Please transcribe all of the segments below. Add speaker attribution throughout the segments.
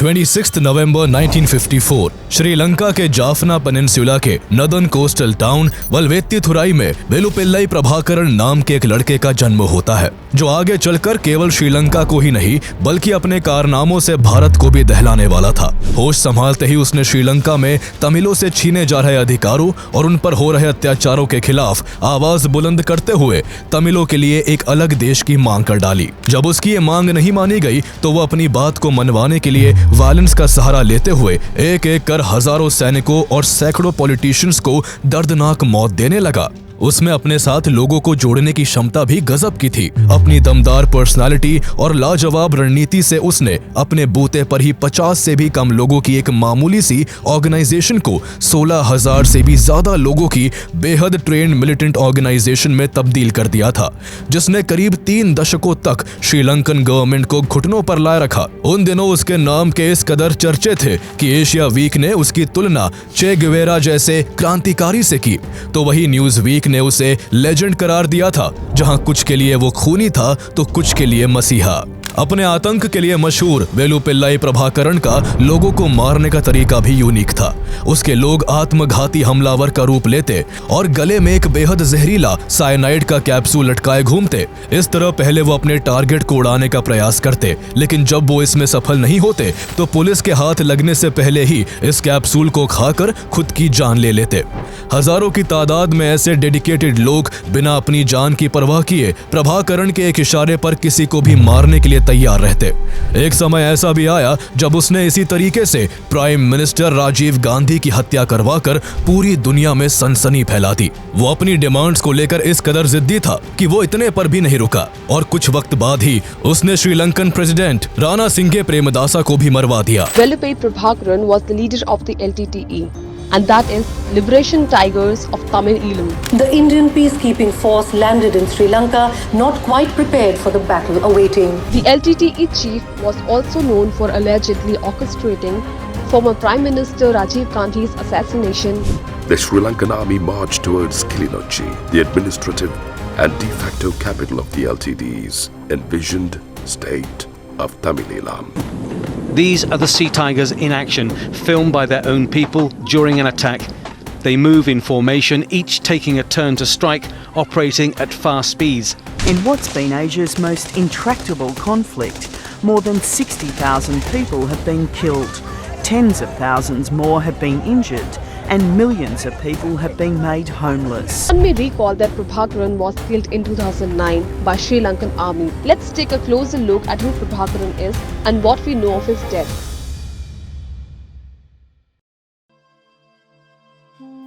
Speaker 1: 26 नवंबर 1954 श्रीलंका के जाफना पेनिनसुला के northern coastal town वल्वेत्तिथुराई में वेलुपिल्लाई प्रभाकरण नाम के एक लड़के का जन्म होता है, जो आगे चलकर केवल श्रीलंका को ही नहीं बल्कि अपने कारनामों से भारत को भी दहलाने वाला था। होश संभालते ही उसने श्रीलंका में तमिलों से छीने जा रहे अधिकारों और उन पर हो रहे अत्याचारों के खिलाफ आवाज बुलंद करते हुए तमिलों के लिए एक अलग देश की मांग कर डाली। जब उसकी ये मांग नहीं मानी गई तो वो अपनी बात को मनवाने के लिए वायलेंस का सहारा लेते हुए एक एक कर हजारों सैनिकों और सैकड़ों पॉलिटिशियंस को दर्दनाक मौत देने लगा। उसमें अपने साथ लोगों को जोड़ने की क्षमता भी गजब की थी। अपनी दमदार पर्सनालिटी और लाजवाब रणनीति से उसने अपने बूते पर ही 50 से भी कम लोगों की एक मामूली सी ऑर्गेनाइजेशन को 16,000 से भी ज्यादा लोगों की बेहद ट्रेंड मिलिटेंट ऑर्गेनाइजेशन में तब्दील कर दिया था, जिसने करीब 3 दशकों तक श्रीलंकन गवर्नमेंट को घुटनों पर लाए रखा। उन दिनों उसके नाम के इस कदर चर्चे थे कि एशिया वीक ने उसकी तुलना चे गुवेरा जैसे क्रांतिकारी से की, तो वही न्यूज वीक ने उसे लेजेंड करार दिया था। जहां कुछ के लिए वो खूनी था तो कुछ के लिए मसीहा। अपने आतंक के लिए मशहूर वेलुपिल्लाई प्रभाकरण का लोगों को मारने का तरीका भी यूनिक था। उसके लोग आत्मघाती हमलावर का रूप लेते और गले में एक बेहद जहरीला साइनाइड का कैप्सूल लटकाए घूमते। इस तरह पहले वो अपने टारगेट को उड़ाने का प्रयास करते, लेकिन जब वो इसमें सफल नहीं होते तो पुलिस के हाथ लगने से पहले ही इस कैप्सूल को खाकर खुद की जान ले लेते। हजारों की तादाद में ऐसे डेडिकेटेड लोग बिना अपनी जान की परवाह किए प्रभाकरण के एक इशारे पर किसी को भी मारने के लिए तैयार रहते। एक समय ऐसा भी आया जब उसने इसी तरीके से प्राइम मिनिस्टर राजीव गांधी की हत्या करवाकर पूरी दुनिया में सनसनी फैला दी। वो अपनी डिमांड्स को लेकर इस कदर जिद्दी था कि वो इतने पर भी नहीं रुका और कुछ वक्त बाद ही उसने श्रीलंकन प्रेसिडेंट राणा सिंघे प्रेमदासा को भी मरवा दिया।
Speaker 2: Velupillai Prabhakaran was the leader of the LTTE, and that is Liberation Tigers of Tamil Eelam.
Speaker 3: The Indian peacekeeping force landed in Sri Lanka, not quite prepared for the battle awaiting.
Speaker 2: The LTTE chief was also known for allegedly orchestrating former Prime Minister Rajiv Gandhi's assassination.
Speaker 4: The Sri Lankan army marched towards Kilinochchi, the administrative and de facto capital of the LTTE's envisioned state of Tamil Eelam.
Speaker 5: These are the Sea Tigers in action, filmed by their own people during an attack. They move in formation, each taking a turn to strike, operating at fast speeds.
Speaker 6: In what's been Asia's most intractable conflict, more than 60,000 people have been killed, tens of thousands more have been injured, and millions of people have been made homeless.
Speaker 2: One may recall that Prabhakaran was killed in 2009 by Sri Lankan army. Let's take a closer look at who Prabhakaran is and what we know of his death.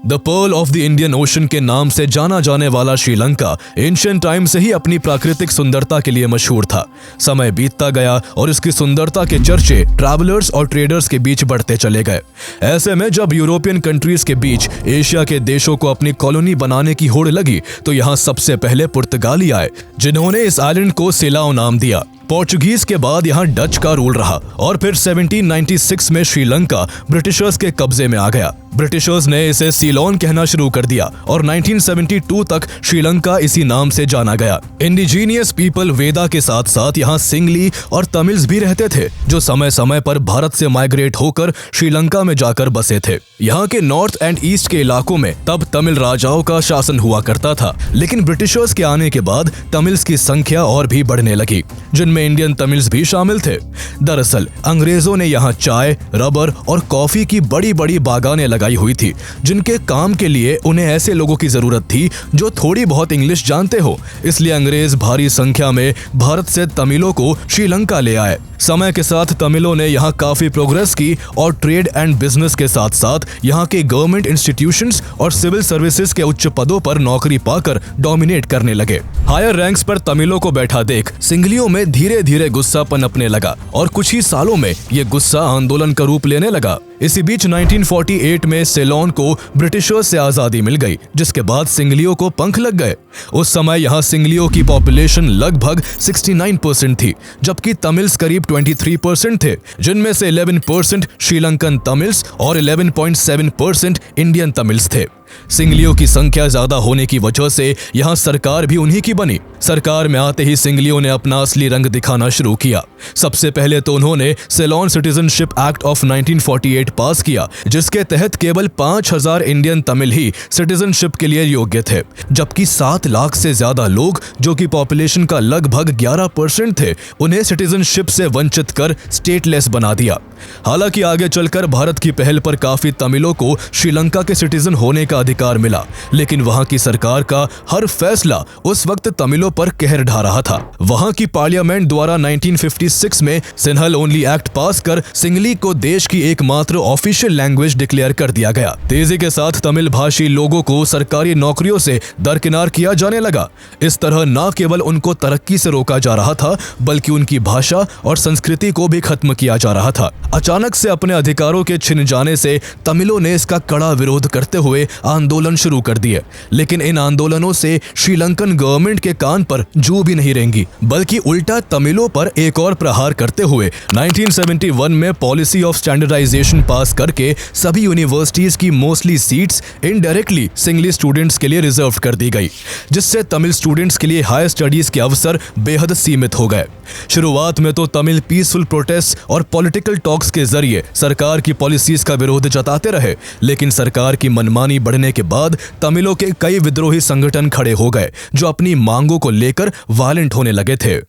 Speaker 1: The pearl of the Indian ocean के नाम से जाना जाने वाला Sri Lanka ancient time से ही अपनी प्राकृतिक सुंदरता के लिए मशहूर था। समय बीतता गया और इसकी सुंदरता के चर्चे ट्रैवलर्स और ट्रेडर्स के बीच बढ़ते चले गए। ऐसे में जब यूरोपियन कंट्रीज के बीच एशिया के देशों को अपनी कॉलोनी बनाने की होड़ लगी तो यहाँ सबसे पहले पुर्तगाली आए, जिन्होंने इस आइलैंड को सिलाओ नाम दिया। पोर्चुगीज के बाद यहाँ डच का रूल रहा और फिर 1796 में श्रीलंका ब्रिटिशर्स के कब्जे में आ गया। ब्रिटिशर्स ने इसे सीलोन कहना शुरू कर दिया और 1972 तक श्रीलंका इसी नाम से जाना गया। इंडिजीनियस पीपल वेदा के साथ साथ यहाँ सिंगली और तमिल्स भी रहते थे, जो समय समय पर भारत से माइग्रेट होकर श्रीलंका में जाकर बसे थे। यहाँ के नॉर्थ एंड ईस्ट के इलाकों में तब तमिल राजाओं का शासन हुआ करता था, लेकिन ब्रिटिशर्स के आने के बाद तमिल्स की संख्या और भी बढ़ने लगी, जिनमें इंडियन तमिल्स भी शामिल थे। दरअसल अंग्रेजों ने यहाँ चाय, रबर और कॉफी की बड़ी बड़ी बागानें लगाई हुई थी, जिनके काम के लिए उन्हें ऐसे लोगों की जरूरत थी जो थोड़ी बहुत इंग्लिश जानते हो। इसलिए अंग्रेज भारी संख्या में भारत से तमिलों को श्रीलंका ले आए। समय के साथ तमिलों ने यहाँ काफी प्रोग्रेस की और ट्रेड एंड बिजनेस के साथ साथ यहाँ के गवर्नमेंट इंस्टीट्यूशंस और सिविल सर्विसेज के उच्च पदों पर नौकरी पाकर डोमिनेट करने लगे। हायर रैंक्स पर तमिलों को बैठा देख सिंगलियों में धीरे धीरे गुस्सा पनपने लगा और कुछ ही सालों में ये गुस्सा आंदोलन का रूप लेने लगा। इसी बीच 1948 में सेलोन को ब्रिटिशर्स से आजादी मिल गई, जिसके बाद सिंगलियों को पंख लग गए। उस समय यहाँ सिंगलियों की पॉपुलेशन लगभग 69% थी, जबकि तमिल्स करीब 23% थे, जिनमें से 11% श्रीलंकन तमिल्स और 11.7% इंडियन तमिल्स थे। सिंगलियों की संख्या ज्यादा होने की वजह से यहाँ सरकार भी उन्हीं की बनी। सरकार में आते ही सिंगलियों ने अपना असली रंग दिखाना शुरू किया। सबसे पहले तो उन्होंने सेलोन सिटीजनशिप एक्ट ऑफ 1948 पास किया, जिसके तहत केवल 5000 इंडियन तमिल ही सिटीजनशिप के लिए योग्य थे, जबकि 7 लाख से ज्यादा लोग, जो कि पॉपुलेशन का लगभग 11% थे, उन्हें सिटीजनशिप से वंचित कर स्टेटलेस बना दिया। हालांकि आगे चलकर भारत की पहल पर काफी तमिलों को श्रीलंका के सिटीजन होने का अधिकार मिला, लेकिन वहां की सरकार का हर फैसला उस वक्त तमिलों पर कहर ढा रहा था। वहां की पार्लियामेंट द्वारा 1956 में सिंहल ओनली एक्ट पास कर सिंगली को देश की एकमात्र ऑफिशियल लैंग्वेज डिक्लेयर कर दिया गया। तेजी के साथ तमिल भाषी लोगों को सरकारी नौकरियों से दरकिनार किया जाने लगा। इस तरह न केवल उनको तरक्की से रोका जा रहा था, बल्कि उनकी भाषा और संस्कृति को भी खत्म किया जा रहा था। अचानक से अपने अधिकारों के छिन जाने से तमिलों ने इसका कड़ा विरोध करते हुए आंदोलन शुरू कर दिए, लेकिन इन आंदोलनों से श्रीलंकन गवर्नमेंट के कान पर जू भी नहीं रेंगी, बल्कि उल्टा तमिलों पर एक और प्रहार करते हुए 1971 में पॉलिसी ऑफ स्टैंडर्डाइजेशन पास करके सभी यूनिवर्सिटीज की mostly seats indirectly singly students के लिए रिजर्व कर दी गई, जिससे तमिल स्टूडेंट्स के लिए हायर स्टडीज के अवसर बेहद सीमित हो गए। शुरुआत में तो तमिल पीसफुल प्रोटेस्ट और पॉलिटिकल टॉक्स के जरिए सरकार की पॉलिसीज का विरोध जताते रहे, लेकिन सरकार की मनमानी बढ़ने के बाद तमिलों के कई विद्रोही संगठन खड़े हो गए, जो अपनी मांगों को लेकर वायलेंट होने लगे थे।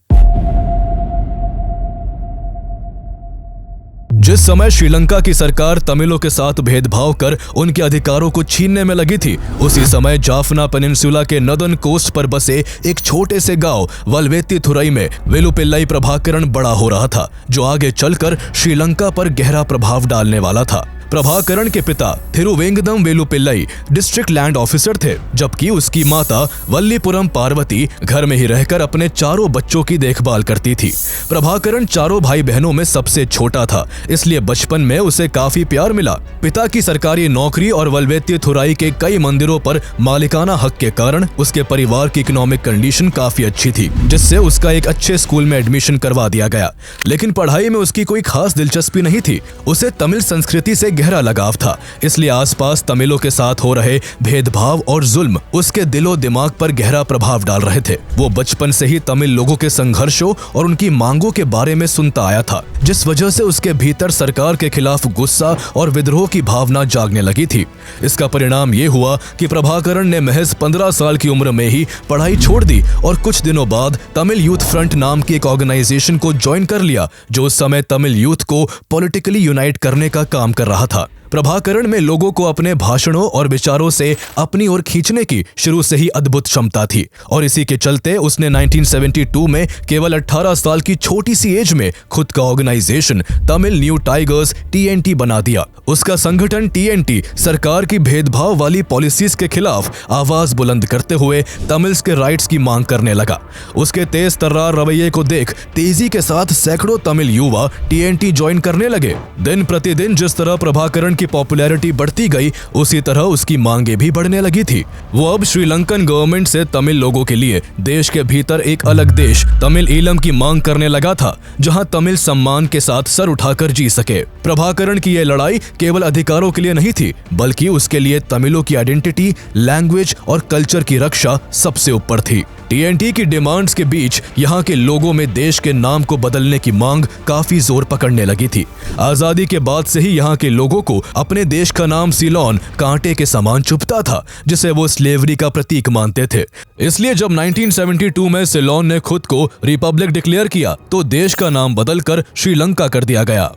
Speaker 1: जिस समय श्रीलंका की सरकार तमिलों के साथ भेदभाव कर उनके अधिकारों को छीनने में लगी थी, उसी समय जाफना पेनिनसुला के नदन कोस्ट पर बसे एक छोटे से गांव वल्वेत्तिथुरई में वेलुपिल्लाई प्रभाकरण बड़ा हो रहा था, जो आगे चलकर श्रीलंका पर गहरा प्रभाव डालने वाला था। प्रभाकरण के पिता थिरुवेंगदम वेलुपिल्लाई डिस्ट्रिक्ट लैंड ऑफिसर थे, जबकि उसकी माता वल्लीपुरम पार्वती घर में ही रहकर अपने 4 बच्चों की देखभाल करती थी। प्रभाकरण 4 भाई बहनों में सबसे छोटा था, इसलिए बचपन में उसे काफी प्यार मिला। पिता की सरकारी नौकरी और वल्वेत्तिथुरई के कई मंदिरों पर मालिकाना हक के कारण उसके परिवार की इकोनॉमिक कंडीशन काफी अच्छी थी, जिससे उसका एक अच्छे स्कूल में एडमिशन करवा दिया गया। लेकिन पढ़ाई में उसकी कोई खास दिलचस्पी नहीं थी। उसे तमिल संस्कृति से गहरा लगाव था, इसलिए आसपास तमिलों के साथ हो रहे भेदभाव और जुल्म उसके दिलो दिमाग पर गहरा प्रभाव डाल रहे थे। वो बचपन से ही तमिल लोगों के संघर्षों और उनकी मांगों के बारे में सुनता आया था, जिस वजह से उसके भीतर सरकार के खिलाफ गुस्सा और विद्रोह की भावना जागने लगी थी। इसका परिणाम ये हुआ कि प्रभाकरण ने महज 15 साल की उम्र में ही पढ़ाई छोड़ दी और कुछ दिनों बाद तमिल यूथ फ्रंट नाम की एक ऑर्गेनाइजेशन को ज्वाइन कर लिया, जो उस समय तमिल यूथ को पॉलिटिकली यूनाइट करने का काम कर रहा था। प्रभाकरण में लोगों को अपने भाषणों और विचारों से अपनी ओर खींचने की शुरू से ही अद्भुत क्षमता थी, और इसी के चलते उसने 1972 में केवल 18 साल की छोटी सी एज में खुद का organisation Tamil new tigers TNT बना दिया। उसका संगठन TNT सरकार की भेदभाव वाली पॉलिसीज के खिलाफ आवाज बुलंद करते हुए तमिल्स के राइट्स की मांग करने लगा। उसके तेज तर्रार रवैये को देख तेजी के साथ सैकड़ों तमिल युवा TNT ज्वाइन करने लगे। दिन प्रतिदिन जिस तरह प्रभाकरण की पॉपुलैरिटी बढ़ती गई, उसी तरह उसकी मांगे भी बढ़ने लगी थी। वो अब श्रीलंकन गवर्नमेंट से तमिल लोगों के लिए देश के भीतर एक अलग देश तमिल ईलम की मांग करने लगा था, जहां तमिल सम्मान के साथ सर उठाकर जी सके। प्रभाकरण की यह लड़ाई केवल अधिकारों के लिए नहीं थी, बल्कि उसके लिए तमिलों की आइडेंटिटी, लैंग्वेज और कल्चर की रक्षा सबसे ऊपर थी। TNT की डिमांड्स के बीच यहाँ के लोगों में देश के नाम को बदलने की मांग काफी जोर पकड़ने लगी थी। आजादी के बाद से ही यहाँ के लोगों को अपने देश का नाम सीलोन कांटे के समान चुभता था, जिसे वो स्लेवरी का प्रतीक मानते थे। इसलिए जब 1972 में सीलोन ने खुद को रिपब्लिक डिक्लेयर किया, तो देश का नाम बदलकर श्रीलंका कर दिया गया।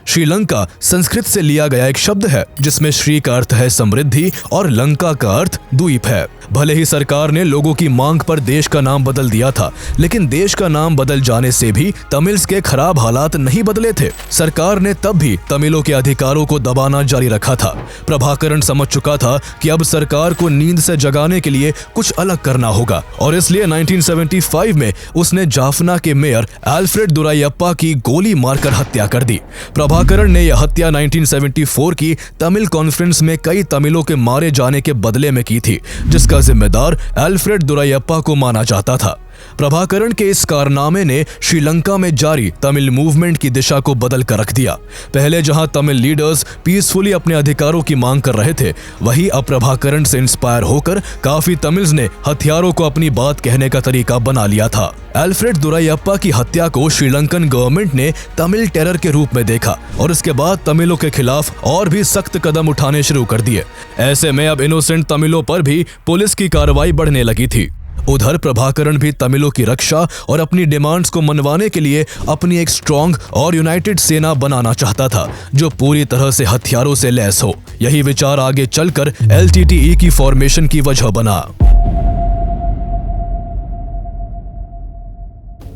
Speaker 1: श्रीलंका संस्कृत से लिया गया एक शब्द है, जिसमें श्री का अर्थ है समृद्धि और लंका का अर्थ द्वीप है। भले ही सरकार ने लोगों की मांग पर देश का नाम बदल दिया था, लेकिन देश का नाम बदल जाने से भी तमिल्स के खराब हालात नहीं बदले थे। सरकार ने तब भी तमिलों के अधिकारों को दबाना जारी रखा था। प्रभाकरण समझ चुका था कि अब सरकार को नींद से जगाने के लिए कुछ अलग करना होगा, और इसलिए 1975 में उसने जाफना के मेयर अल्फ्रेड दुरायप्पा की गोली मारकर हत्या कर दी। प्रभाकरण ने यह हत्या 1974 की तमिल कॉन्फ्रेंस में कई तमिलों के मारे जाने के बदले में की थी, जिसका जिम्मेदार अल्फ्रेड दुरायप्पा को माना जाता था। प्रभाकरण के इस कारनामे ने श्रीलंका में जारी तमिल मूवमेंट की दिशा को बदल कर रख दिया। पहले जहां तमिल लीडर्स पीसफुली अपने अधिकारों की मांग कर रहे थे, वहीं अब प्रभाकरण से इंस्पायर होकर काफी तमिल्स ने हथियारों को अपनी बात कहने का तरीका बना लिया था। अल्फ्रेड दुराइयप्पा की हत्या को श्रीलंकन गवर्नमेंट ने तमिल टेरर के रूप में देखा और इसके बाद तमिलों के खिलाफ और भी सख्त कदम उठाने शुरू कर दिए। ऐसे में अब इनोसेंट तमिलों पर भी पुलिस की कार्रवाई बढ़ने लगी थी। उधर प्रभाकरण भी तमिलों की रक्षा और अपनी डिमांड्स को मनवाने के लिए अपनी एक स्ट्रॉन्ग और यूनाइटेड सेना बनाना चाहता था, जो पूरी तरह से हथियारों से लैस हो। यही विचार आगे चलकर LTTE की फॉर्मेशन की वजह बना।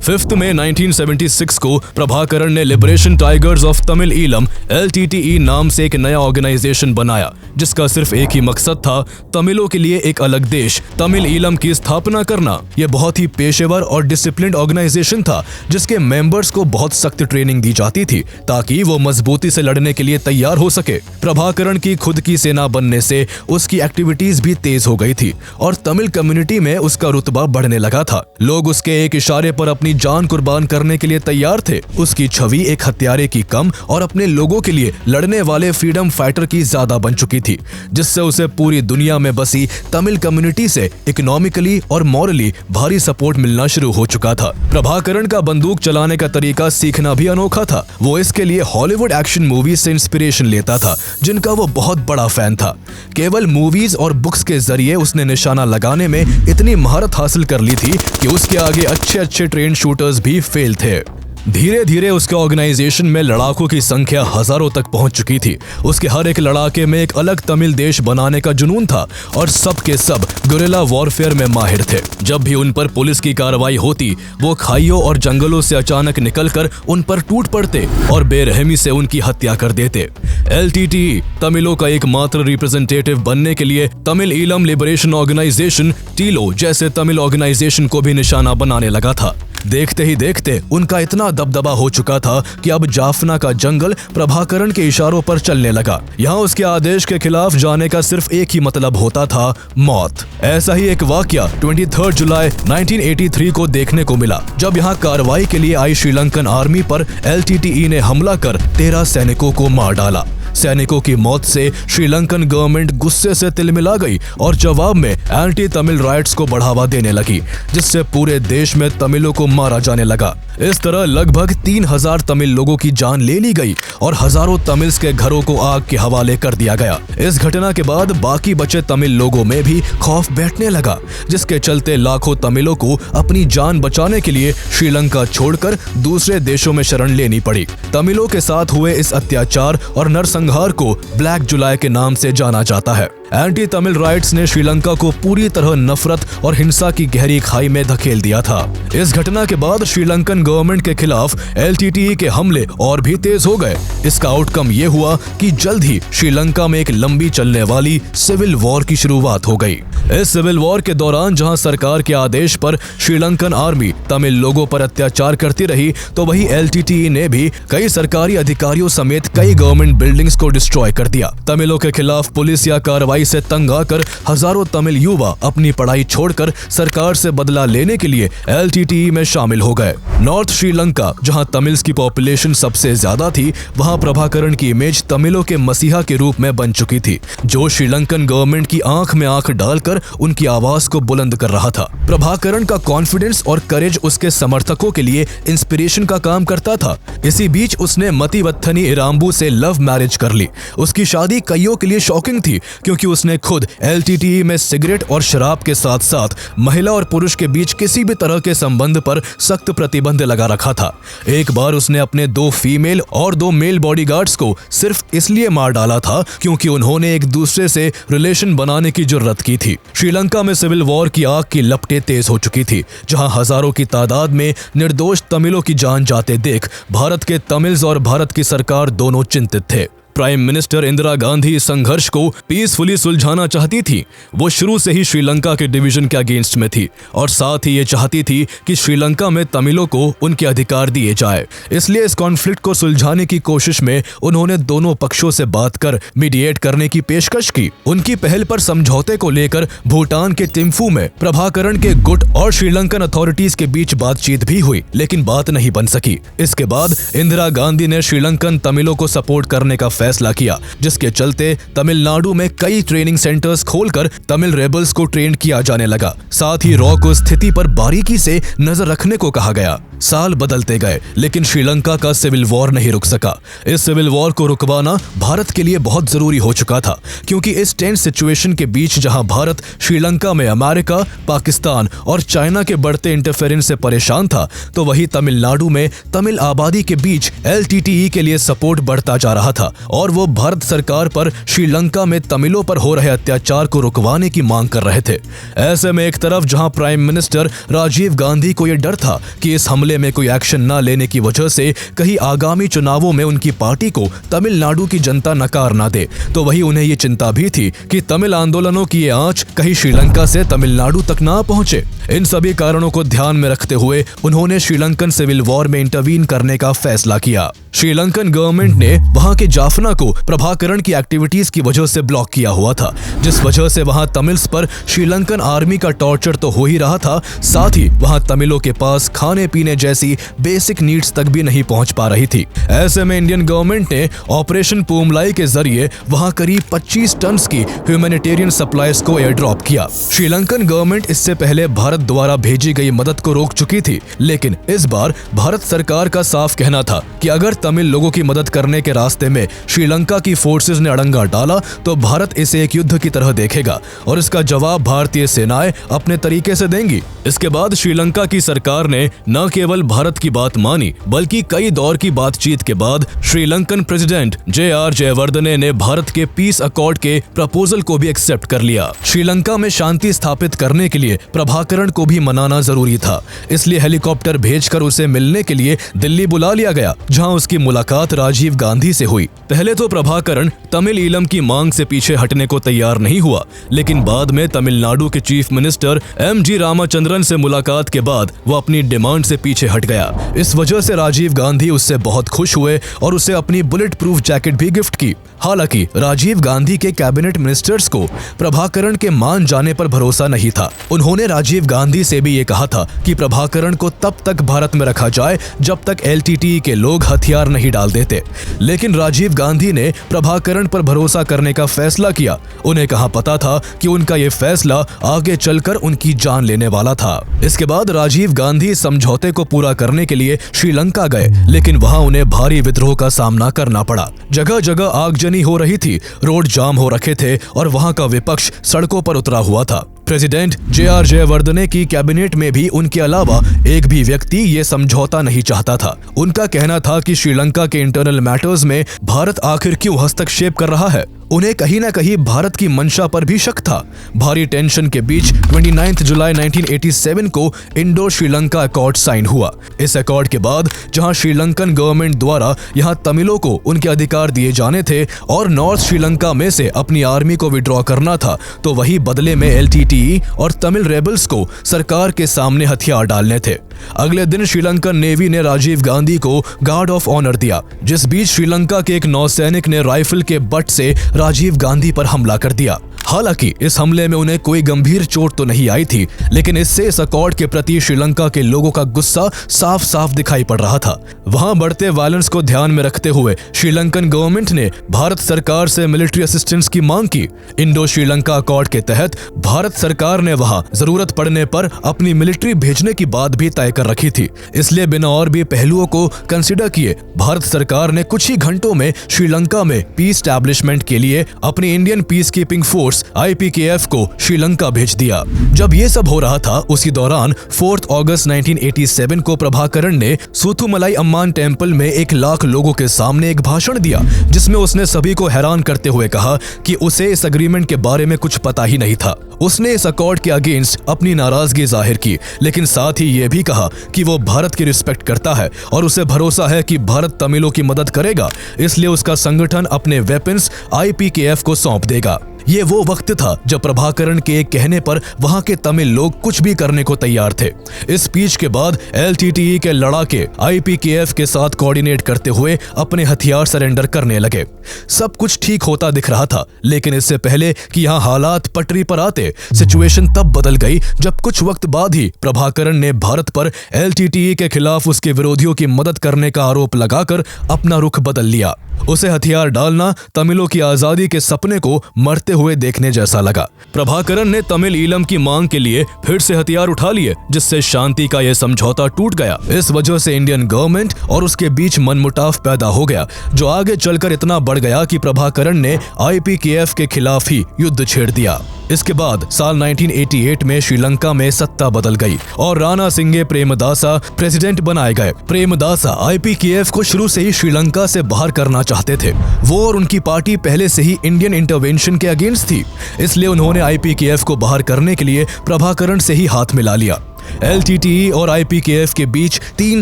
Speaker 1: 5 मई 1976 को प्रभाकरण ने liberation tigers of Tamil Eelam LTTE नाम से एक नया ऑर्गेनाइजेशन बनाया, जिसका सिर्फ एक ही मकसद था, तमिलों के लिए एक अलग देश तमिल ईलम की स्थापना करना। यह बहुत ही पेशेवर और डिसिप्लिन्ड ऑर्गेनाइजेशन था, जिसके मेंबर्स को बहुत सख्त ट्रेनिंग दी जाती थी ताकि वो मजबूती से लड़ने के लिए तैयार हो सके। प्रभाकरण की खुद की सेना बनने से उसकी एक्टिविटीज भी तेज हो गई थी और तमिल कम्युनिटी में उसका रुतबा बढ़ने लगा था। लोग उसके एक इशारे पर अपनी जान कुर्बान करने के लिए तैयार थे। उसकी छवि एक हत्यारे की कम और अपने लोगों के लिए लड़ने वाले फ्रीडम फाइटर की ज्यादा बन चुकी थी, जिससे उसे पूरी दुनिया में बसी तमिल कम्युनिटी से इकोनॉमिकली और मॉरली भारी सपोर्ट मिलना शुरू हो चुका था। प्रभाकरण का बंदूक चलाने का तरीका सीखना भी अनोखा था। वो इसके लिए हॉलीवुड एक्शन मूवीज से इंस्पिरेशन लेता था, जिनका वो बहुत बड़ा फैन था। केवल मूवीज और बुक्स के जरिए उसने निशाना लगाने में इतनी महारत हासिल कर ली थी कि उसके आगे अच्छे ट्रेन शूटर्स भी फेल थे। धीरे धीरे उसके ऑर्गेनाइजेशन में लड़ाकों की संख्या हजारों तक पहुंच चुकी थी। उसके हर एक लड़ाके में एक अलग तमिल देश बनाने का जुनून था और सब के सब गुरिल्ला वॉरफेयर में माहिर थे। जब भी उन पर पुलिस की कार्रवाई होती, वो खाइयों और जंगलों से अचानक निकलकर उन पर टूट पड़ते और बेरहमी से उनकी हत्या कर देते। LTTE तमिलों का एकमात्र रिप्रेजेंटेटिव बनने के लिए तमिल ईलम लिबरेशन ऑर्गेनाइजेशन टीलो जैसे तमिल ऑर्गेनाइजेशन को भी निशाना बनाने लगा था। देखते ही देखते उनका इतना दबदबा हो चुका था कि अब जाफना का जंगल प्रभाकरण के इशारों पर चलने लगा। यहाँ उसके आदेश के खिलाफ जाने का सिर्फ एक ही मतलब होता था, मौत। ऐसा ही एक वाकया 23 जुलाई 1983 को देखने को मिला, जब यहाँ कार्रवाई के लिए आई श्रीलंकन आर्मी पर LTTE ने हमला कर 13 सैनिकों को मार डाला। सैनिकों की मौत से श्रीलंकन गवर्नमेंट गुस्से से तिलमिला गई और जवाब में एंटी तमिल राइट्स को बढ़ावा देने लगी, जिससे पूरे देश में तमिलों को मारा जाने लगा। इस तरह लगभग 3000 तमिल लोगों की जान ले ली गई और हजारों तमिल्स के घरों को आग के हवाले कर दिया गया। इस घटना के बाद बाकी बचे तमिल लोगों में भी खौफ बैठने लगा, जिसके चलते लाखों तमिलों को अपनी जान बचाने के लिए श्रीलंका छोड़कर दूसरे देशों में शरण लेनी पड़ी। तमिलों के साथ हुए इस अत्याचार और नरसंहार को ब्लैक जुलाई के नाम से जाना जाता है। एंटी तमिल राइट्स ने श्रीलंका को पूरी तरह नफरत और हिंसा की गहरी खाई में धकेल दिया था। इस घटना के बाद श्रीलंकन गवर्नमेंट के खिलाफ LTTE के हमले और भी तेज हो गए। इसका आउटकम ये हुआ कि जल्द ही श्रीलंका में एक लंबी चलने वाली सिविल वॉर की शुरुआत हो गई। इस सिविल वॉर के दौरान जहां सरकार के आदेश पर श्रीलंकन आर्मी तमिल लोगों पर अत्याचार करती रही, तो वही LTTE ने भी कई सरकारी अधिकारियों समेत कई गवर्नमेंट बिल्डिंग्स को डिस्ट्रॉय कर दिया। तमिलों के खिलाफ पुलिस या कार्रवाई से तंग आकर हजारों तमिल युवा अपनी पढ़ाई छोड़कर सरकार से बदला लेने के लिए LTTE में शामिल हो गए। नॉर्थ श्रीलंका, जहां तमिल्स की पॉपुलेशन सबसे ज्यादा थी, वहां प्रभाकरण की इमेज तमिलों के मसीहा के रूप में बन चुकी थी, जो श्रीलंकन गवर्नमेंट की आंख में आंख डालकर उनकी आवाज को बुलंद कर रहा था। प्रभाकरण का कॉन्फिडेंस और करेज उसके समर्थकों के लिए इंस्पिरेशन का काम करता था। इसी बीच उसने मतिवत्थनी इराम्बू से लव मैरिज कर ली। उसकी शादी कईयों के लिए शॉकिंग थी, क्योंकि उसने खुद LTTE में सिगरेट और शराब के साथ साथ महिला और पुरुष के बीच किसी भी तरह के संबंध पर सख्त प्रतिबंध लगा रखा था। एक बार उसने अपने 2 फीमेल और 2 मेल बॉडीगार्ड्स को सिर्फ इसलिए मार डाला था क्योंकि उन्होंने एक दूसरे से रिलेशन बनाने की जुर्रत की थी। श्रीलंका में सिविल वॉर की आग की लपटें तेज हो चुकी थी, जहां हजारों की तादाद में निर्दोष तमिलों की जान जाते देख भारत के तमिल्स और भारत की सरकार दोनों चिंतित थे। प्राइम मिनिस्टर इंदिरा गांधी इस संघर्ष को पीसफुली सुलझाना चाहती थी। वो शुरू से ही श्रीलंका के डिवीजन के अगेंस्ट में थी और साथ ही ये चाहती थी कि श्रीलंका में तमिलों को उनके अधिकार दिए जाए। इसलिए इस कॉन्फ्लिक्ट को सुलझाने की कोशिश में उन्होंने दोनों पक्षों से बात कर मीडिएट करने की पेशकश की। उनकी पहल पर समझौते को लेकर भूटान के थिम्फू में प्रभाकरण के गुट और श्रीलंकन अथॉरिटीज के बीच बातचीत भी हुई, लेकिन बात नहीं बन सकी। इसके बाद इंदिरा गांधी ने श्रीलंकन तमिलों को सपोर्ट करने का फैसला किया, जिसके चलते तमिलनाडु में कई ट्रेनिंग सेंटर्स खोलकर तमिल रेबल्स को ट्रेन किया जाने लगा। साथ ही रॉ को स्थिति पर बारीकी से नजर रखने को कहा गया। साल बदलते गए, लेकिन श्रीलंका का सिविल वॉर नहीं रुक सका। इस सिविल वॉर को रुकवाना भारत के लिए बहुत जरूरी हो चुका था, क्योंकि इस टेंस सिचुएशन के बीच जहां भारत श्रीलंका में अमेरिका, पाकिस्तान और चाइना के बढ़ते इंटरफेरेंस से परेशान था, तो वही तमिलनाडु में तमिल आबादी के बीच LTTE के लिए सपोर्ट बढ़ता जा रहा था और वो भारत सरकार पर श्रीलंका में तमिलों पर हो रहे अत्याचार को रुकवाने की मांग कर रहे थे। ऐसे में एक तरफ जहां प्राइम मिनिस्टर राजीव गांधी को यह डर था कि इस हमले में कोई एक्शन न लेने की वजह से कहीं आगामी चुनावों में उनकी पार्टी को तमिलनाडु की जनता नकार ना दे, तो वही उन्हें ये चिंता भी थी कि तमिल आंदोलनों की ये आंच कहीं श्रीलंका से तमिलनाडु तक ना पहुंचे। इन सभी कारणों को ध्यान में रखते हुए उन्होंने श्रीलंकन सिविल वॉर में इंटरवीन करने का फैसला किया। श्रीलंकन गवर्नमेंट ने वहां के जाफना को प्रभाकरण की एक्टिविटीज की वजह से ब्लॉक किया हुआ था, जिस वजह से वहां तमिल्स पर श्रीलंकन आर्मी का टॉर्चर तो हो ही रहा था, साथ ही वहां तमिलों के पास खाने पीने जैसी बेसिक नीड्स तक भी नहीं पहुंच पा रही थी। ऐसे में इंडियन गवर्नमेंट ने ऑपरेशन पूमलाई के जरिए वहां करीब 25 टन की ह्यूमैनिटेरियन सप्लाईज को एयर ड्रॉप किया। श्रीलंकन गवर्नमेंट इससे पहले भारत द्वारा भेजी गई मदद को रोक चुकी थी, लेकिन इस बार भारत सरकार का साफ कहना था कि अगर तमिल लोगों की मदद करने के रास्ते में श्रीलंका की फोर्सेज ने अड़ंगा डाला तो भारत इसे एक युद्ध की तरह देखेगा और इसका जवाब भारतीय सेनाएं अपने तरीके से देंगी। इसके बाद श्रीलंका की सरकार ने न केवल भारत की बात मानी, बल्कि कई दौर की बातचीत के बाद श्रीलंकन प्रेसिडेंट JR जयवर्धने ने भारत के पीस अकॉर्ड के प्रपोजल को भी एक्सेप्ट कर लिया। श्रीलंका में शांति स्थापित करने के लिए प्रभाकरण को भी मनाना जरूरी था, इसलिए हेलीकॉप्टर भेजकर उसे मिलने के लिए दिल्ली बुला लिया गया, जहां उसकी मुलाकात राजीव गांधी से हुई। पहले तो प्रभाकरण तमिल ईलम की मांग से पीछे हटने को तैयार नहीं हुआ, लेकिन बाद में तमिलनाडु के चीफ मिनिस्टर MG रामाचंद्रन से मुलाकात के बाद वो अपनी डिमांड से पीछे हट गया। इस वजह से राजीव गांधी उससे बहुत खुश हुए और उसे अपनी बुलेट प्रूफ जैकेट भी गिफ्ट की। हालांकि राजीव गांधी के कैबिनेट मिनिस्टर्स को प्रभाकरण के मान जाने पर भरोसा नहीं था। उन्होंने राजीव गांधी से भी ये कहा था कि प्रभाकरण को तब तक भारत में रखा जाए जब तक LTTE के लोग हथियार नहीं डाल देते, लेकिन राजीव गांधी ने प्रभाकरण पर भरोसा करने का फैसला किया। उन्हें कहाँ पता था कि उनका ये फैसला आगे चलकर उनकी जान लेने वाला था। इसके बाद राजीव गांधी समझौते को पूरा करने के लिए श्रीलंका गए, लेकिन वहां उन्हें भारी विद्रोह का सामना करना पड़ा। जगह जगह आगजनी हो रही थी, रोड जाम हो रखे थे और वहां का विपक्ष सड़कों पर उतरा हुआ था। प्रेसिडेंट JR जयवर्धने की कैबिनेट में भी उनके अलावा एक भी व्यक्ति ये समझौता नहीं चाहता था। उनका कहना था कि श्रीलंका के इंटरनल मैटर्स में भारत आखिर क्यों हस्तक्षेप कर रहा है। उन्हें कहीं न कहीं भारत की मंशा पर भी शक था। भारी टेंशन के बीच 29 जुलाई 1987 को इंडो श्रीलंका अकॉर्ड साइन हुआ। इस अकॉर्ड के बाद जहां श्रीलंकन गवर्नमेंट द्वारा यहां तमिलों को उनके अधिकार दिए जाने थे और नॉर्थ श्रीलंका में से अपनी आर्मी को विड्रॉ करना था, तो वही बदले में LTTE और तमिल रेबल्स को सरकार के सामने हथियार डालने थे। अगले दिन श्रीलंकन नेवी ने राजीव गांधी को गार्ड ऑफ ऑनर दिया, जिस बीच श्रीलंका के एक नौसैनिक ने राइफल के बट से राजीव गांधी पर हमला कर दिया। हालांकि इस हमले में उन्हें कोई गंभीर चोट तो नहीं आई थी, लेकिन इससे इस अकॉर्ड के प्रति श्रीलंका के लोगों का गुस्सा साफ साफ दिखाई पड़ रहा था। वहां बढ़ते वायलेंस को ध्यान में रखते हुए श्रीलंकन गवर्नमेंट ने भारत सरकार से मिलिट्री असिस्टेंस की मांग की। इंडो श्रीलंका अकॉर्ड के तहत भारत सरकार ने वहां जरूरत पड़ने पर अपनी मिलिट्री भेजने की बात भी तय कर रखी थी। इसलिए बिना और भी पहलुओं को कंसिडर किए भारत सरकार ने कुछ ही घंटों में श्रीलंका में पीस एस्टैब्लिशमेंट के लिए अपनी Indian peace keeping force force IPKF को श्रीलंका भेज दिया। जब ये सब हो रहा था उसी दौरान 4 अगस्त 1987 को प्रभाकरण ने सूथुमलाई अम्मान टेम्पल में 1 लाख लोगों के सामने एक भाषण दिया, जिसमें उसने सभी को हैरान करते हुए कहा कि उसे इस एग्रीमेंट के बारे में कुछ पता ही नहीं था। उसने इस अकॉर्ड के अगेंस्ट अपनी नाराजगी जाहिर की, लेकिन साथ ही ये भी कहा कि वो भारत की रिस्पेक्ट करता है और उसे भरोसा है कि भारत तमिलों की मदद करेगा, इसलिए उसका संगठन अपने वेपन्स IPKF को सौंप देगा। ये वो वक्त था जब प्रभाकरण के एक कहने पर वहां के तमिल लोग कुछ भी करने को तैयार थे। इस स्पीच के बाद LTTE के लड़ाके IPKF के साथ कोऑर्डिनेट करते हुए अपने हथियार सरेंडर करने लगे। सब कुछ ठीक होता दिख रहा था, लेकिन इससे पहले कि यहाँ हालात पटरी पर आते, सिचुएशन तब बदल गई जब कुछ वक्त बाद ही प्रभाकरण ने भारत पर LTTE के खिलाफ उसके विरोधियों की मदद करने का आरोप लगाकर अपना रुख बदल लिया। उसे हथियार डालना तमिलों की आजादी के सपने को मरते हुए देखने जैसा लगा। प्रभाकरण ने तमिल ईलम की मांग के लिए फिर से हथियार उठा लिए, जिससे शांति का यह समझौता टूट गया। इस वजह से इंडियन गवर्नमेंट और उसके बीच मनमुटाव पैदा हो गया, जो आगे चलकर इतना बढ़ गया कि प्रभाकरण ने IPKF के खिलाफ ही युद्ध छेड़ दिया। इसके बाद साल 1988 में श्रीलंका में सत्ता बदल गई और राणा सिंघे प्रेमदासा प्रेसिडेंट बनाए गए। प्रेमदासा IPKF को शुरू से ही श्रीलंका से बाहर करना चाहते थे। वो और उनकी पार्टी पहले से ही इंडियन इंटरवेंशन के अगेंस्ट थी, इसलिए उन्होंने IPKF को बाहर करने के लिए प्रभाकरण से ही हाथ मिला लिया। LTTE और IPKF के बीच 3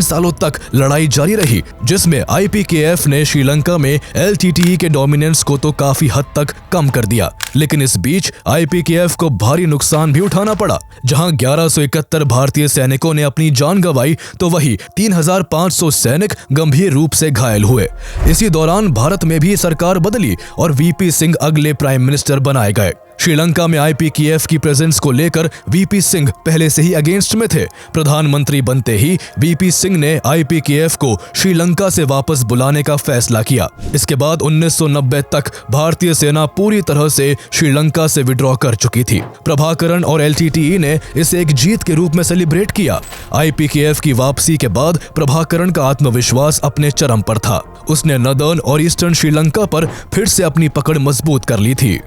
Speaker 1: सालों तक लड़ाई जारी रही, जिसमें IPKF ने श्रीलंका में LTTE के डोमिनेंस को तो काफी हद तक कम कर दिया, लेकिन इस बीच IPKF को भारी नुकसान भी उठाना पड़ा। जहां 1171 भारतीय सैनिकों ने अपनी जान गंवाई, तो वही 3500 सैनिक गंभीर रूप से घायल हुए। इसी दौरान भारत में भी सरकार बदली और VP सिंह अगले प्राइम मिनिस्टर बनाए गए। श्रीलंका में IPKF की प्रेजेंस को लेकर VP सिंह पहले से ही अगेंस्ट में थे। प्रधानमंत्री बनते ही VP सिंह ने IPKF को श्रीलंका से वापस बुलाने का फैसला किया। इसके बाद 1990 तक भारतीय सेना पूरी तरह से श्रीलंका से विड्रॉ कर चुकी थी। प्रभाकरण और LTTE ने इसे एक जीत के रूप में सेलिब्रेट किया। IPKF की वापसी के बाद प्रभाकरण का आत्मविश्वास अपने चरम पर था। उसने नदर्न और ईस्टर्न श्रीलंका पर फिर से अपनी पकड़ मजबूत कर ली थी।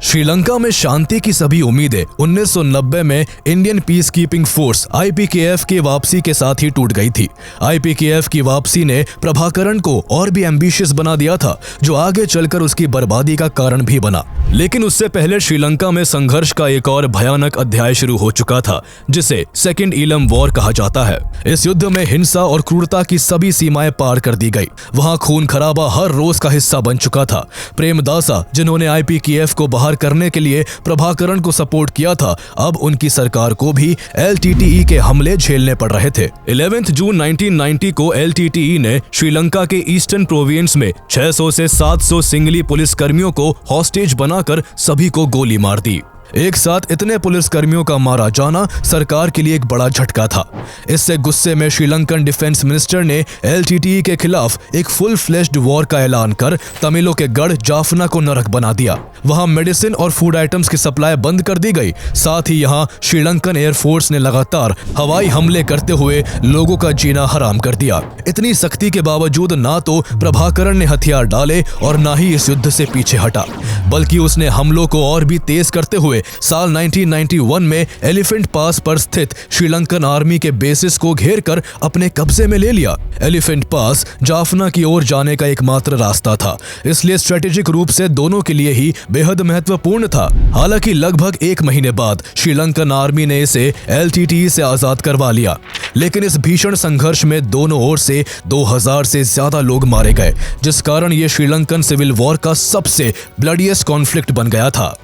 Speaker 1: श्रीलंका में शांति की सभी उम्मीदें 1990 में Indian peace keeping force IPKF की वापसी के साथ ही टूट गई थी। IPKF की वापसी ने प्रभाकरण को और भी एम्बिशियस बना दिया था, जो आगे चलकर उसकी बर्बादी का कारण भी बना। लेकिन उससे पहले श्रीलंका में संघर्ष का एक और भयानक अध्याय शुरू हो चुका था, जिसे सेकेंड ईलम वॉर कहा जाता है। इस युद्ध में हिंसा और क्रूरता की सभी सीमाएं पार कर दी गई। वहां खून खराबा हर रोज का हिस्सा बन चुका था। प्रेमदासा, जिन्होंने IPKF को बाहर करने के लिए प्रभाकरण को सपोर्ट किया था, अब उनकी सरकार को भी LTTE के हमले झेलने पड़ रहे थे। 11 जून 1990 को LTTE ने श्रीलंका के ईस्टर्न प्रोविंस में 600 से 700 सिंगली पुलिस कर्मियों को हॉस्टेज बनाकर सभी को गोली मार दी। एक साथ इतने पुलिसकर्मियों का मारा जाना सरकार के लिए एक बड़ा झटका था। इससे गुस्से में श्रीलंकन डिफेंस मिनिस्टर ने LTTE के खिलाफ एक फुल फ्लेश्ड वॉर का ऐलान कर तमिलों के गढ़ जाफना को नरक बना दिया। वहां मेडिसिन और फूड आइटम्स की सप्लाई बंद कर दी गई। साथ ही यहां श्रीलंकन एयरफोर्स ने लगातार हवाई हमले करते हुए लोगों का जीना हराम कर दिया। इतनी सख्ती के बावजूद ना तो प्रभाकरण ने हथियार डाले और ना ही इस युद्ध से पीछे हटा, बल्कि उसने हमलों को और भी तेज करते हुए साल 1991 में एलिफेंट पास पर स्थित श्रीलंकन आर्मी के बेसिस को घेरकर अपने कब्जे में ले लिया। एलिफेंट पास जाफना की ओर जाने का एकमात्र रास्ता था, इसलिए स्ट्रेटेजिक रूप से दोनों के लिए ही बेहद महत्वपूर्ण था। हालांकि लगभग 1 महीने बाद श्रीलंकन आर्मी ने इसे LTTE से आजाद करवा लिया, लेकिन इस भीषण संघर्ष में दोनों ओर से 2000 से ज्यादा लोग मारे गए, जिस कारण यह श्रीलंकन सिविल वॉर का सबसे ब्लडीएस्ट कॉन्फ्लिक्ट बन गया था।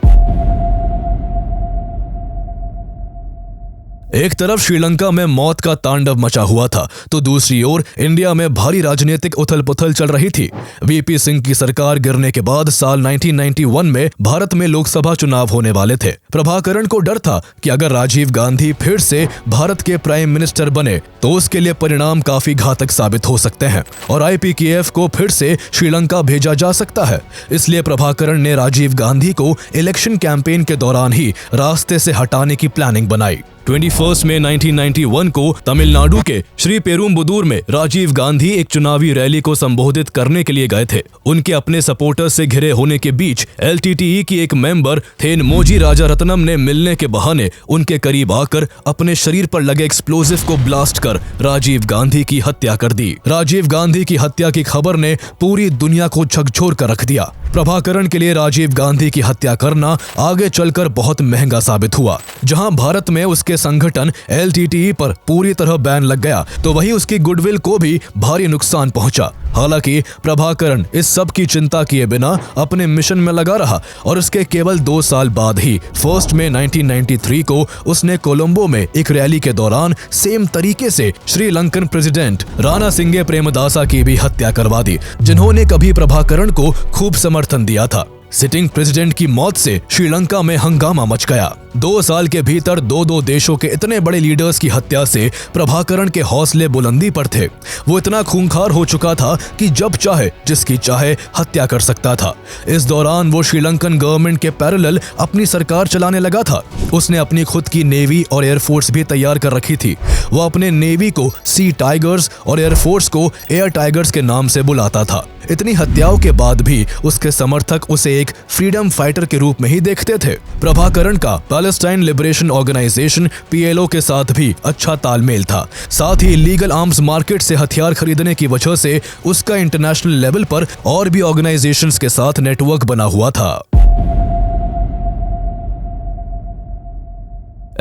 Speaker 1: एक तरफ श्रीलंका में मौत का तांडव मचा हुआ था, तो दूसरी ओर इंडिया में भारी राजनीतिक उथल-पुथल चल रही थी। VP सिंह की सरकार गिरने के बाद साल 1991 में भारत में लोकसभा चुनाव होने वाले थे। प्रभाकरण को डर था कि अगर राजीव गांधी फिर से भारत के प्राइम मिनिस्टर बने तो उसके लिए परिणाम काफी घातक साबित हो सकते हैं और IPKF को फिर से श्रीलंका भेजा जा सकता है। इसलिए प्रभाकरण ने राजीव गांधी को इलेक्शन कैंपेन के दौरान ही रास्ते से हटाने की प्लानिंग बनाई। 21 1 मई 1991 को तमिलनाडु के श्री पेरुम्बुदूर में राजीव गांधी एक चुनावी रैली को संबोधित करने के लिए गए थे। उनके अपने सपोर्टर्स से घिरे होने के बीच LTTE की एक मेंबर थेनमोजी राजारत्नम ने मिलने के बहाने उनके करीब आकर अपने शरीर पर लगे एक्सप्लोजिव को ब्लास्ट कर राजीव गांधी की हत्या कर दी। राजीव गांधी की हत्या की खबर ने पूरी दुनिया को झकझोर कर रख दिया। प्रभाकरण के लिए राजीव गांधी की हत्या करना आगे चलकर बहुत महंगा साबित हुआ। जहां भारत में उसके संगठन LTTE पर पूरी तरह बैन लग गया, तो वहीं उसकी गुडविल को भी भारी नुकसान पहुंचा। हालांकि प्रभाकरण इस सब की चिंता किए बिना अपने मिशन में लगा रहा और उसके केवल 2 साल बाद ही 1 मई 1993 को उसने कोलंबो में एक रैली के दौरान सेम तरीके से श्रीलंकन प्रेसिडेंट राणा सिंघे प्रेमदासा की भी हत्या करवा दी, जिन्होंने कभी प्रभाकरण को खूब समर्थन दिया था। सिटिंग प्रेसिडेंट की मौत से श्रीलंका में हंगामा मच गया। 2 साल के भीतर दो देशों के इतने बड़े लीडर्स की हत्या से प्रभाकरण के हौसले बुलंदी पर थे। वो इतना खूंखार हो चुका था कि जब चाहे जिसकी चाहे हत्या कर सकता था। इस दौरान वो श्रीलंकन गवर्नमेंट के पैरेलल अपनी सरकार चलाने लगा था। उसने अपनी खुद की नेवी और एयरफोर्स भी तैयार कर रखी थी। वो अपने नेवी को सी टाइगर्स और एयरफोर्स को एयर टाइगर्स के नाम से बुलाता था। इतनी हत्याओं के बाद भी उसके समर्थक उसे एक फ्रीडम फाइटर के रूप में ही देखते थे। प्रभाकरण का पैलेस्टाइन लिबरेशन ऑर्गेनाइजेशन PLO के साथ भी अच्छा तालमेल था। साथ ही इलीगल आर्म्स मार्केट से हथियार खरीदने की वजह से उसका इंटरनेशनल लेवल पर और भी ऑर्गेनाइजेशंस के साथ नेटवर्क बना हुआ था।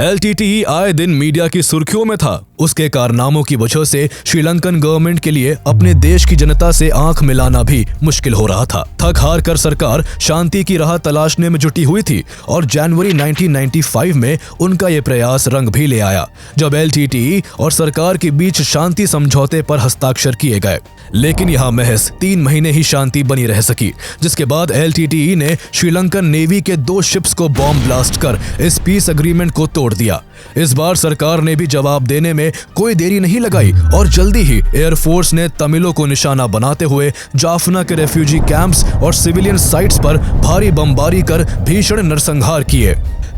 Speaker 1: LTTE आए दिन मीडिया की सुर्खियों में था। उसके कारनामों की वजह से श्रीलंकन गवर्नमेंट के लिए अपने देश की जनता से आंख मिलाना भी मुश्किल हो रहा था। थक हार कर सरकार शांति की राह तलाशने में जुटी हुई थी और जनवरी 1995 में उनका ये प्रयास रंग भी ले आया, जब LTTE और सरकार के बीच शांति समझौते पर हस्ताक्षर किए गए। लेकिन यहाँ महज 3 महीने ही शांति बनी रह सकी, जिसके बाद LTTE ने श्रीलंकन नेवी के 2 शिप्स को बॉम्ब ब्लास्ट कर इस पीस एग्रीमेंट को तोड़ दिया। इस बार सरकार ने भी जवाब देने में कोई देरी नहीं लगाई और जल्दी ही एयरफोर्स ने तमिलों को निशाना बनाते हुए जाफना के रेफ्यूजी कैंप्स और सिविलियन साइट्स पर भारी बमबारी कर भीषण नरसंहार किए।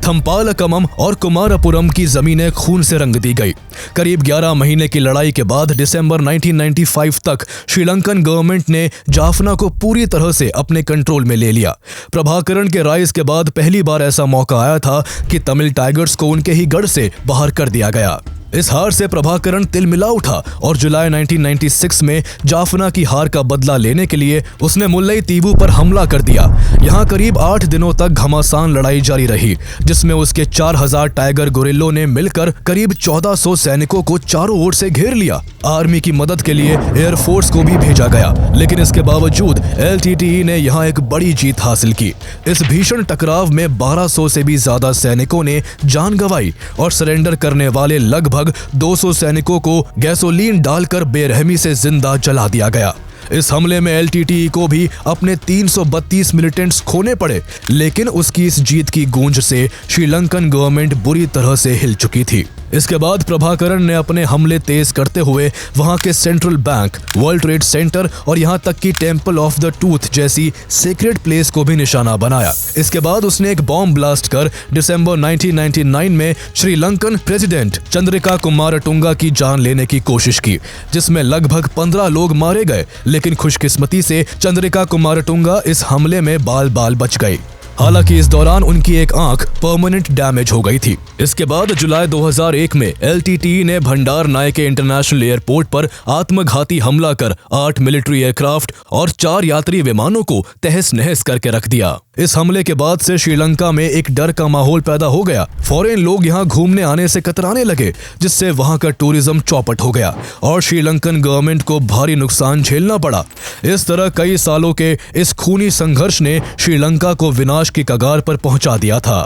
Speaker 1: थम्पालकमम और कुमारपुरम की जमीनें खून से रंग दी गई। करीब 11 महीने की लड़ाई के बाद दिसंबर 1995 तक श्रीलंकन गवर्नमेंट ने जाफना को पूरी तरह से अपने कंट्रोल में ले लिया। प्रभाकरण के राइज के बाद पहली बार ऐसा मौका आया था कि तमिल टाइगर्स को उनके ही गढ़ से बाहर कर दिया गया। इस हार से प्रभाकरण तिलमिला उठा और जुलाई 1996 में जाफना की हार का बदला लेने के लिए उसने मुल्लईतीवु पर हमला कर दिया। यहाँ करीब 8 दिनों तक घमासान लड़ाई जारी रही, जिसमें उसके 4000 टाइगर गोरिल्लों ने मिलकर करीब 1400 सैनिकों को चारों ओर से घेर लिया। आर्मी की मदद के लिए एयरफोर्स को भी भेजा गया, लेकिन इसके बावजूद LTTE ने यहाँ एक बड़ी जीत हासिल की। इस भीषण टकराव में 1200 से भी ज्यादा सैनिकों ने जान गंवाई और सरेंडर करने वाले लगभग 200 सैनिकों को गैसोलीन डालकर बेरहमी से जिंदा जला दिया गया। इस हमले में LTTE को भी अपने 332 मिलिटेंट्स खोने पड़े, लेकिन उसकी इस जीत की गूंज से श्रीलंकन गवर्नमेंट बुरी तरह से हिल चुकी थी। इसके बाद प्रभाकरण ने अपने हमले तेज करते हुए वहां के central bank, world trade centre और यहां तक कि टेंपल ऑफ द टूथ जैसी सीक्रेट प्लेस को भी निशाना बनाया। इसके बाद उसने एक बॉम्ब ब्लास्ट कर दिसंबर 1999 में श्रीलंकन प्रेसिडेंट चंद्रिका कुमारटुंगा की जान लेने की कोशिश की, जिसमें लगभग 15 लोग मारे गए, लेकिन खुशकिस्मती से चंद्रिका कुमारटुंगा इस हमले में बाल बाल बच गई। हालांकि इस दौरान उनकी एक आंख परमानेंट डैमेज हो गई थी। इसके बाद जुलाई 2001 में LTTE ने भंडार नायके इंटरनेशनल एयरपोर्ट पर आत्मघाती हमला कर 8 मिलिट्री एयरक्राफ्ट और 4 यात्री विमानों को तहस नहस करके रख दिया। इस हमले के बाद से श्रीलंका में एक डर का माहौल पैदा हो गया। फॉरेन लोग यहाँ घूमने आने से कतराने लगे, जिससे वहाँ का टूरिज्म चौपट हो गया और श्रीलंकन गवर्नमेंट को भारी नुकसान झेलना पड़ा। इस तरह कई सालों के इस खूनी संघर्ष ने श्रीलंका को विनाश की कगार पर पहुंचा दिया था।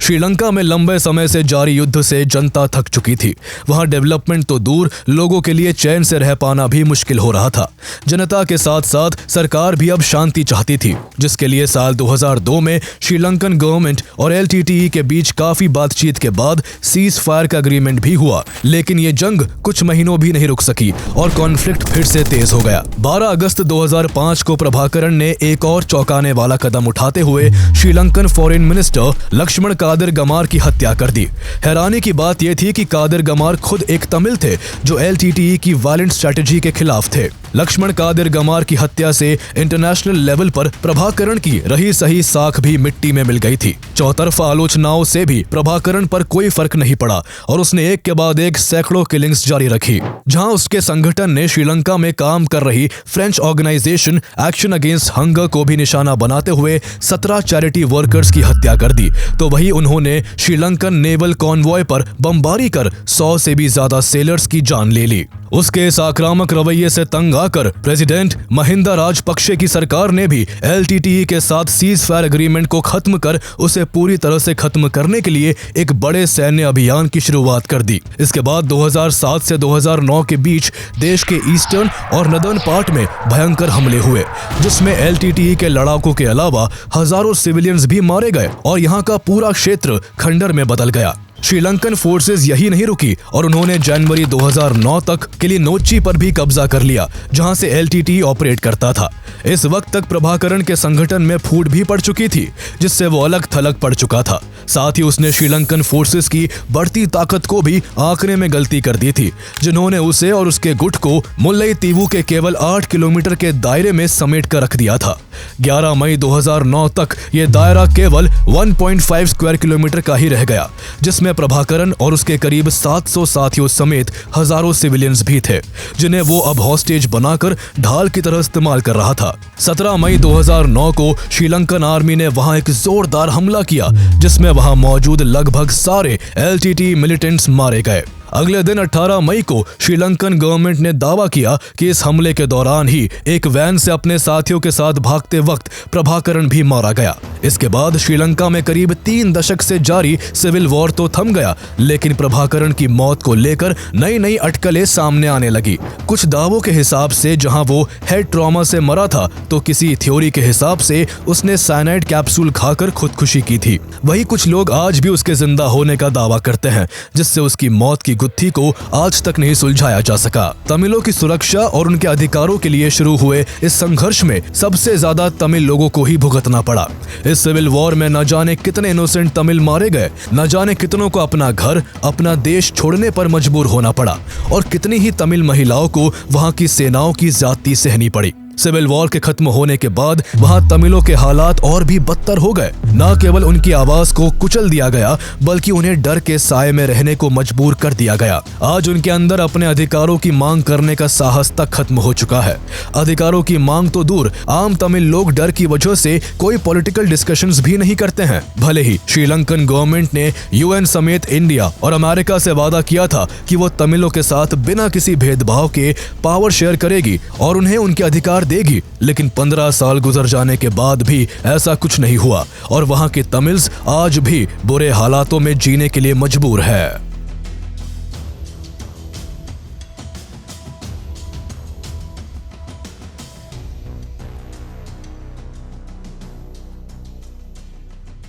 Speaker 1: श्रीलंका में लंबे समय से जारी युद्ध से जनता थक चुकी थी। वहां डेवलपमेंट तो दूर, लोगों के लिए चैन से रह पाना भी मुश्किल हो रहा था। जनता के साथ साथ सरकार भी अब शांति चाहती थी, जिसके लिए साल 2002 में श्रीलंकन गवर्नमेंट और LTTE के बीच काफी बातचीत के बाद सीज फायर का एग्रीमेंट भी हुआ। लेकिन ये जंग कुछ महीनों भी नहीं रुक सकी और कॉन्फ्लिक्ट फिर से तेज हो गया। 12 अगस्त 2005 को प्रभाकरण ने एक और चौंकाने वाला कदम उठाते हुए श्रीलंकन फॉरेन मिनिस्टर लक्ष्मण कादिर गमार की हत्या कर दी। हैरानी की बात यह थी कि कादिर गमार खुद एक तमिल थे जो LTTE की वायलेंट स्ट्रेटजी के खिलाफ थे। लक्ष्मण कादिर गमार की हत्या से इंटरनेशनल लेवल पर प्रभाकरण की रही सही साख भी मिट्टी में मिल गई थी। चौतरफा आलोचनाओं से भी प्रभाकरण पर कोई फर्क नहीं पड़ा और उसने एक के बाद एक सैकड़ों किलिंग्स जारी रखी। जहां उसके संगठन ने श्रीलंका में काम कर रही French organisation Action Against Hunger को भी निशाना बनाते हुए 17 चैरिटी वर्कर्स की हत्या कर दी, तो वही उन्होंने श्रीलंकन नेवल कॉन्वॉय पर बमबारी कर 100 से भी ज्यादा सेलर्स की जान ले ली। उसके इस आक्रामक रवैये से तंग आकर प्रेसिडेंट महिंदा राजपक्षे की सरकार ने भी LTTE के साथ सीज फायर एग्रीमेंट को खत्म कर उसे पूरी तरह से खत्म करने के लिए एक बड़े सैन्य अभियान की शुरुआत कर दी। इसके बाद 2007 से 2009 के बीच देश के ईस्टर्न और नदर्न पार्ट में भयंकर हमले हुए, जिसमें LTTE के लड़ाकों के अलावा हजारों सिविलियंस भी मारे गए और यहाँ का पूरा क्षेत्र खंडर में बदल गया। श्रीलंकन फोर्सेस यही नहीं रुकी और उन्होंने जनवरी 2009 तक किलिनोची पर भी कब्जा कर लिया, जहां से LTTE ऑपरेट करता था। इस वक्त तक प्रभाकरण के संगठन में फूट भी पड़ चुकी थी, जिससे वो अलग थलग पड़ चुका था। साथ ही उसने श्रीलंकन फोर्सेस की बढ़ती ताकत को भी आंकने में गलती कर दी थी, जिन्होंने उसे और उसके गुट को मुल्लईतीवु के केवल 8 किलोमीटर के दायरे में समेट कर रख दिया था। 11 मई 2009 तक ये दायरा केवल 1.5 स्क्वायर किलोमीटर का ही रह गया, जिसमें प्रभाकरण और उसके करीब 700 साथियों समेत हजारों सिविलियंस भी थे, जिन्हें वो अब हॉस्टेज बनाकर ढाल की तरह इस्तेमाल कर रहा था। 17 मई 2009 को श्रीलंकन आर्मी ने वहां एक जोरदार हमला किया, जिसमें वहां मौजूद लगभग सारे LTTE मिलिटेंट्स मारे गए। अगले दिन 18 मई को श्रीलंकन गवर्नमेंट ने दावा किया कि इस हमले के दौरान ही एक वैन से अपने साथियों के साथ भागते वक्त प्रभाकरण भी मारा गया। इसके बाद श्रीलंका में करीब 3 दशक से जारी सिविल वॉर तो थम गया, लेकिन प्रभाकरण की मौत को लेकर नई नई अटकलें सामने आने लगी। कुछ दावों के हिसाब से जहां वो हेड ट्रॉमा से मरा था, तो किसी थ्योरी के हिसाब से उसने साइनाइड कैप्सूल खाकर खुदकुशी की थी। वही कुछ लोग आज भी उसके जिंदा होने का दावा करते हैं, जिससे उसकी मौत की गुत्थी को आज तक नहीं सुलझाया जा सका। तमिलों की सुरक्षा और उनके अधिकारों के लिए शुरू हुए इस संघर्ष में सबसे ज्यादा तमिल लोगों को ही भुगतना पड़ा। इस सिविल वॉर में न जाने कितने इनोसेंट तमिल मारे गए, न जाने कितनों को अपना घर, अपना देश छोड़ने पर मजबूर होना पड़ा और कितनी ही तमिल महिलाओं को वहां की सेनाओं की ज्यादती सहनी पड़ी। सिविल वॉर के खत्म होने के बाद वहां तमिलों के हालात और भी बदतर हो गए। न केवल उनकी आवाज को कुचल दिया गया, बल्कि उन्हें डर के साए में रहने को मजबूर कर दिया गया। आज उनके अंदर अपने अधिकारों की मांग करने का साहस तक खत्म हो चुका है। अधिकारों की मांग तो दूर, आम तमिल लोग डर की वजह से कोई पॉलिटिकल डिस्कशंस भी नहीं करते हैं। भले ही श्रीलंकन गवर्नमेंट ने UN समेत इंडिया और अमेरिका से वादा किया था कि वो तमिलों के साथ बिना किसी भेदभाव के पावर शेयर करेगी और उन्हें उनके अधिकार देगी, लेकिन 15 साल गुजर जाने के बाद भी ऐसा कुछ नहीं हुआ और वहां के तमिल्स आज भी बुरे हालातों में जीने के लिए मजबूर है।